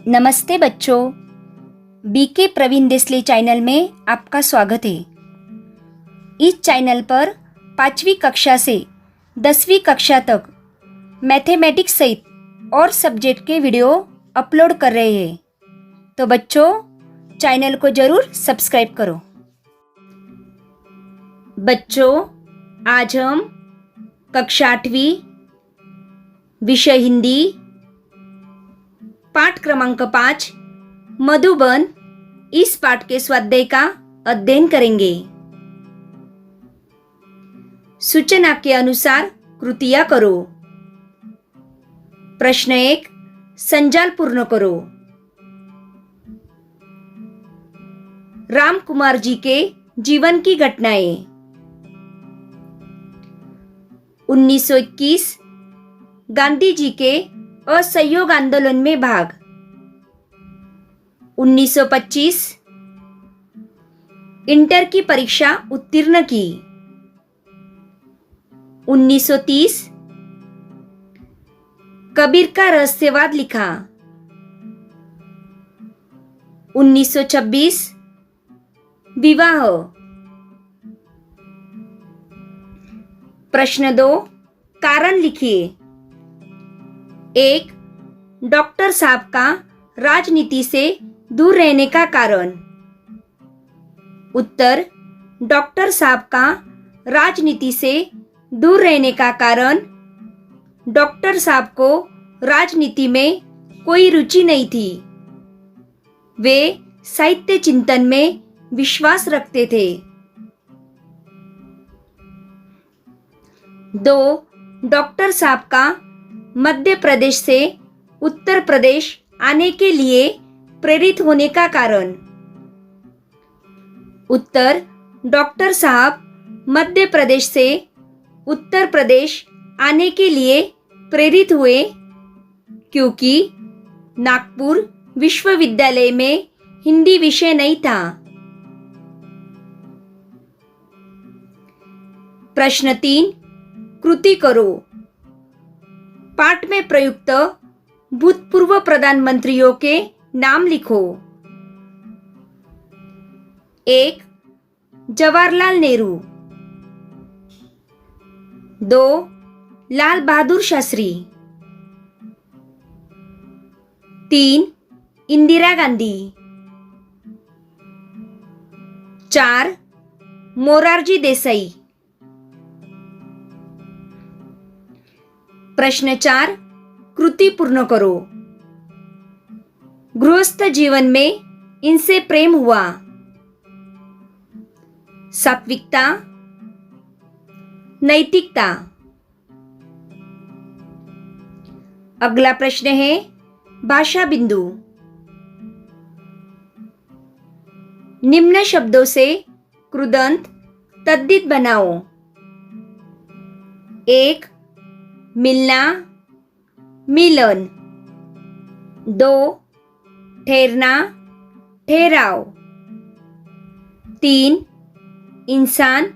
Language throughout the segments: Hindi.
नमस्ते बच्चों, बीके प्रवीण देसले चैनल में आपका स्वागत है। इस चैनल पर 5वीं कक्षा से 10वीं कक्षा तक मैथमेटिक्स सहित और सब्जेक्ट के वीडियो अपलोड कर रहे हैं, तो बच्चों चैनल को ज़रूर सब्सक्राइब करो। बच्चों, आज हम कक्षा 8वीं विषय हिंदी पाठ क्रमांक 5 मधुबन इस पाठ के स्वाध्याय का अध्ययन करेंगे। सूचना के अनुसार कृतियां करो। प्रश्न 1, संजाल पूर्ण करो। राम कुमार जी के जीवन की घटनाएं। 1921 गांधी जी के असहयोग आंदोलन में भाग। 1925 इंटर की परीक्षा उत्तीर्ण की। 1930 कबीर का रहस्यवाद लिखा। 1926 विवाह। प्रश्न 2, कारण लिखिए। 1, डॉक्टर साहब का राजनीति से दूर रहने का कारण। उत्तर, डॉक्टर साहब का राजनीति से दूर रहने का कारण, डॉक्टर साहब को राजनीति में कोई रुचि नहीं थी। वे साहित्य चिंतन में विश्वास रखते थे। 2, डॉक्टर साहब का मध्य प्रदेश से उत्तर प्रदेश आने के लिए प्रेरित होने का कारण। उत्तर, डॉक्टर साहब मध्य प्रदेश से उत्तर प्रदेश आने के लिए प्रेरित हुए क्योंकि नागपुर विश्वविद्यालय में हिंदी विषय नहीं था। प्रश्न 3, कृति करो। पाठ में प्रयुक्त भूतपूर्व प्रधानमंत्रियों के नाम लिखो। 1, जवाहरलाल नेहरू। 2, लाल बहादुर शास्त्री। 3, इंदिरा गांधी। 4, मोरारजी देसाई। प्रश्न 4, कृति पूर्ण करो। गृहस्थ जीवन में इनसे प्रेम हुआ। सात्विकता, नैतिकता। अगला प्रश्न है भाषा बिंदु। निम्न शब्दों से कृदंत तद्धित बनाओ। 1, मिलना, मिलन। 2, ठहरना, ठहराव। 3, इंसान,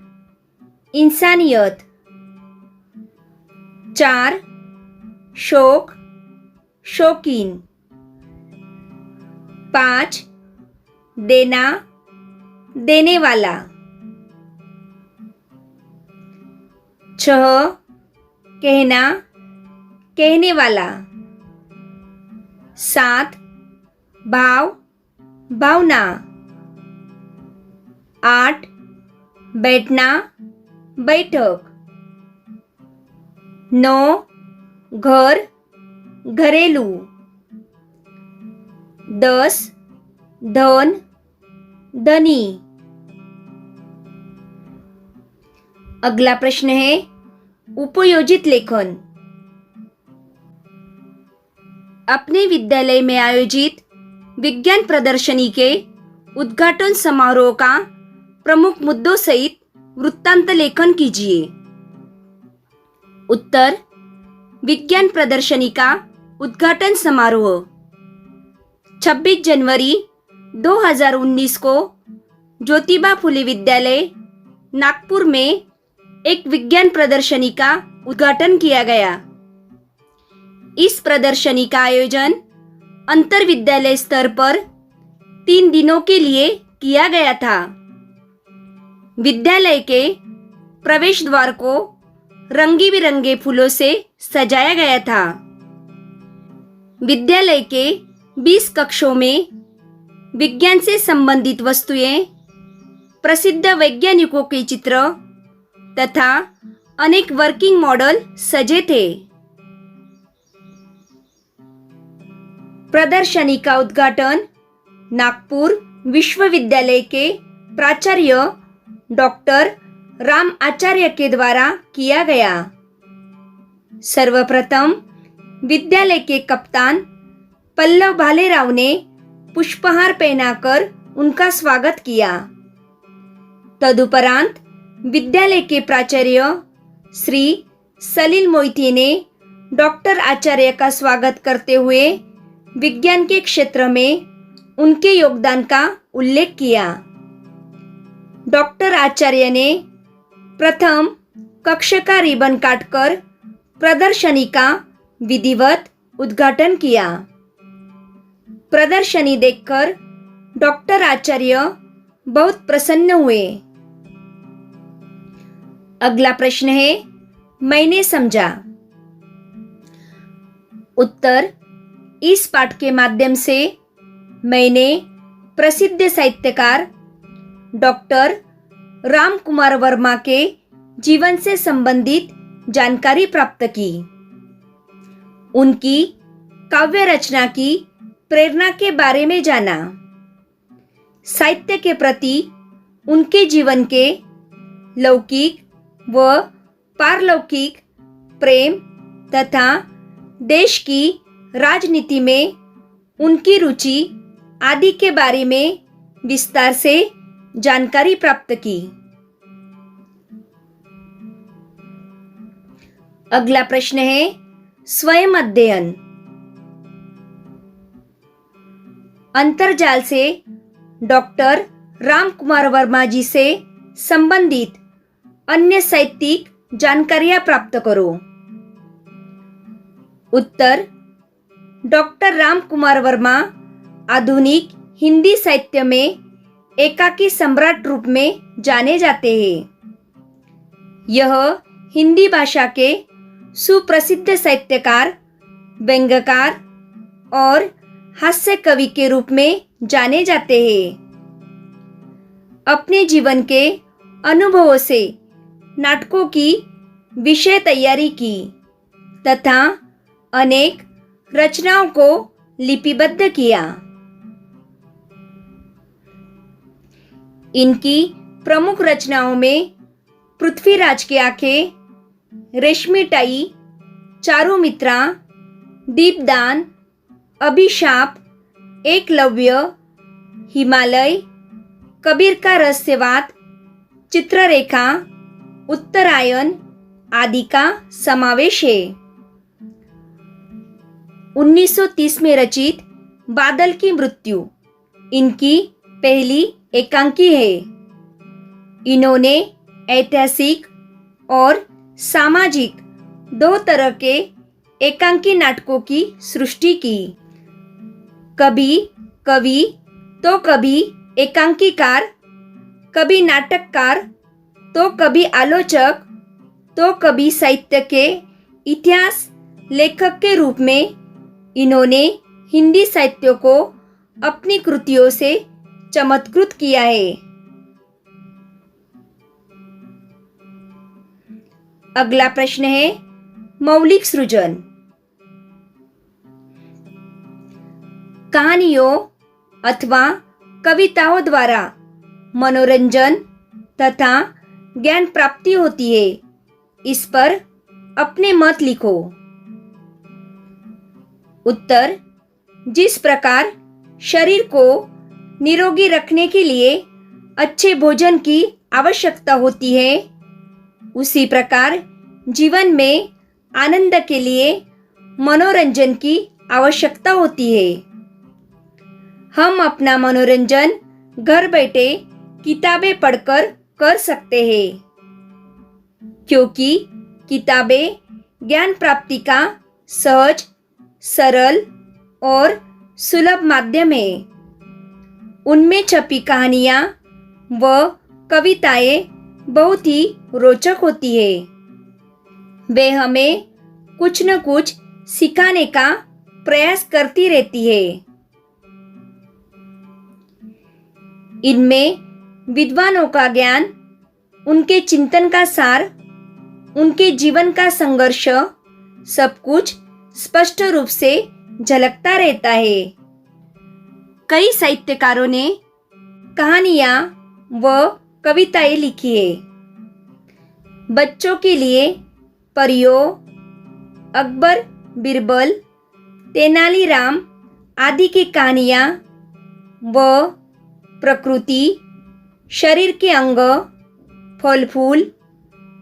इंसानियत। 4, शौक, शौकीन। 5, देना, देने वाला। 6, कहना, कहने वाला। 7, भाव, भावना। 8, बैठना, बैठक। 9, घर, घरेलू। 10, धन, धनी। अगला प्रश्न है उपयोजित लेखन। अपने विद्यालय में आयोजित विज्ञान प्रदर्शनी के उद्घाटन समारोह का प्रमुख मुद्दों सहित वृत्तांत लेखन कीजिए। उत्तर, विज्ञान प्रदर्शनी का उद्घाटन समारोह 26 जनवरी 2019 को ज्योतिबा फुले विद्यालय नागपुर में एक विज्ञान प्रदर्शनी का उद्घाटन किया गया। इस प्रदर्शनी का आयोजन अंतर विद्यालय स्तर पर 3 दिनों के लिए किया गया था। विद्यालय के प्रवेश द्वार को रंगी बिरंगे फूलों से सजाया गया था। विद्यालय के 20 कक्षों में विज्ञान से संबंधित वस्तुएं, प्रसिद्ध वैज्ञानिकों के चित्र तथा अनेक वर्किंग मॉडल सजे थे। प्रदर्शनी का उद्घाटन नागपुर विश्वविद्यालय के प्राचार्य डॉक्टर राम आचार्य के द्वारा किया गया। सर्वप्रथम विद्यालय के कप्तान पल्लव भालेराव ने पुष्पहार पहनाकर उनका स्वागत किया। तदुपरांत विद्यालय के प्राचार्य श्री सलील मोहिते ने डॉक्टर आचार्य का स्वागत करते हुए विज्ञान के क्षेत्र में उनके योगदान का उल्लेख किया। डॉक्टर आचार्य ने प्रथम कक्ष का रिबन काटकर प्रदर्शनी का विधिवत उद्घाटन किया। प्रदर्शनी देखकर डॉक्टर आचार्य बहुत प्रसन्न हुए। अगला प्रश्न है, मैंने समझा। उत्तर, इस पाठ के माध्यम से मैंने प्रसिद्ध साहित्यकार डॉक्टर राम कुमार वर्मा के जीवन से संबंधित जानकारी प्राप्त की। उनकी काव्य रचना की प्रेरणा के बारे में जाना। साहित्य के प्रति उनके जीवन के लौकिक व पारलौकिक प्रेम तथा देश की राजनीति में उनकी रुचि आदि के बारे में विस्तार से जानकारी प्राप्त की। अगला प्रश्न है, स्वयं अध्ययन। अंतर्जाल से डॉक्टर राम कुमार वर्मा जी से संबंधित अन्य साहित्यिक जानकारियां प्राप्त करो। उत्तर, डॉक्टर राम कुमार वर्मा आधुनिक हिंदी साहित्य में एकाकी सम्राट रूप में जाने जाते हैं। यह हिंदी भाषा के सुप्रसिद्ध साहित्यकार, व्यंग्यकार और हास्य कवि के रूप में जाने जाते हैं। अपने जीवन के अनुभवों से नाटकों की विषय तैयारी की तथा अनेक रचनाओं को लिपिबद्ध किया। इनकी प्रमुख रचनाओं में पृथ्वीराज की आंखें, रेशमी टाई, चारुमित्रा, दीपदान, अभिशाप, एकलव्य, हिमालय, कबीर का रहस्यवाद, चित्ररेखा, उत्तरायण आदि का समावेश है। 1930 में रचित बादल की मृत्यु इनकी पहली एकांकी है। इन्होंने ऐतिहासिक और सामाजिक दो तरह के एकांकी नाटकों की सृष्टि की। कभी कवि तो कभी एकांकीकार, कभी नाटककार तो कभी आलोचक तो कभी साहित्य के इतिहास लेखक के रूप में इन्होंने हिंदी साहित्य को अपनी कृतियों से चमत्कृत किया है। अगला प्रश्न है, मौलिक सृजन। कहानियों अथवा कविताओं द्वारा मनोरंजन तथा ज्ञान प्राप्ति होती है। इस पर अपने मत लिखो। उत्तर, जिस प्रकार शरीर को निरोगी रखने के लिए अच्छे भोजन की आवश्यकता होती है, उसी प्रकार जीवन में आनंद के लिए मनोरंजन की आवश्यकता होती है। हम अपना मनोरंजन घर बैठे किताबें पढ़कर कर सकते हैं, क्योंकि किताबें ज्ञान प्राप्ति का सहज, सरल और सुलभ माध्यम है। उनमें छपी कहानियाँ व कविताएं बहुत ही रोचक होती है। वे हमें कुछ न कुछ सिखाने का प्रयास करती रहती है। इनमें विद्वानों का ज्ञान, उनके चिंतन का सार, उनके जीवन का संघर्ष सब कुछ स्पष्ट रूप से झलकता रहता है। कई साहित्यकारों ने कहानियाँ व कविताएं लिखी है। बच्चों के लिए परियों, अकबर बिरबल, तेनालीराम आदि की कहानियाँ व प्रकृति, शरीर के अंग, फल फूल,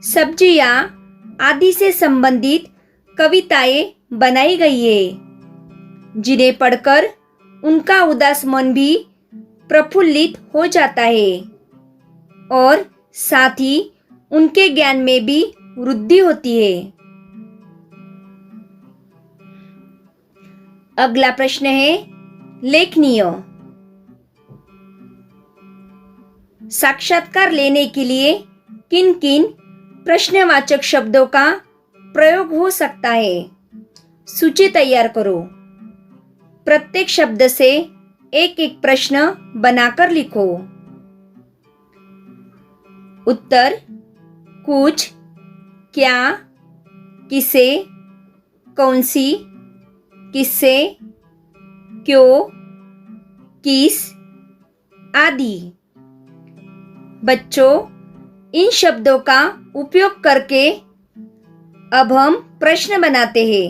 सब्जियाँ आदि से संबंधित कविताएं बनाई गई है, जिन्हें पढ़कर उनका उदास मन भी प्रफुल्लित हो जाता है और साथ ही उनके ज्ञान में भी वृद्धि होती है। अगला प्रश्न है लेखनीय। साक्षात्कार लेने के लिए किन किन प्रश्नवाचक शब्दों का प्रयोग हो सकता है? सूची तैयार करो। प्रत्येक शब्द से एक एक प्रश्न बनाकर लिखो। उत्तर: कुछ, क्या, किसे, कौन सी, किससे, क्यों, किस आदि। बच्चों, इन शब्दों का उपयोग करके अब हम प्रश्न बनाते हैं।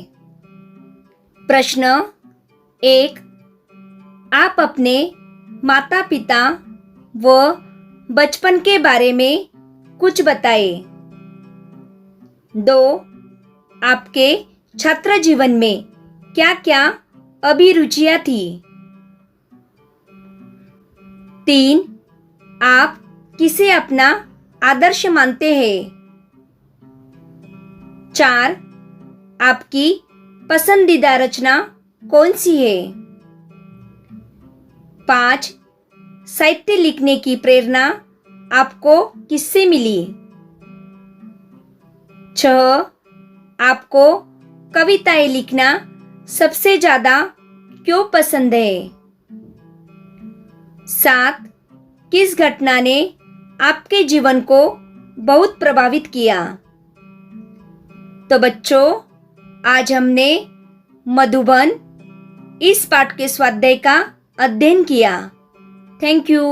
प्रश्न 1, आप अपने माता पिता व बचपन के बारे में कुछ बताएं। 2, आपके छात्र जीवन में क्या क्या अभिरुचियां थी। 3, आप किसे अपना आदर्श मानते हैं। 4, आपकी पसंदीदा रचना कौन सी है। 5, साहित्य लिखने की प्रेरणा आपको किससे मिली। 6, आपको कविताएं लिखना सबसे ज्यादा क्यों पसंद है। 7, किस घटना ने आपके जीवन को बहुत प्रभावित किया। तो बच्चों, आज हमने मधुबन इस पाठ के स्वाध्याय का अध्ययन किया। Thank you.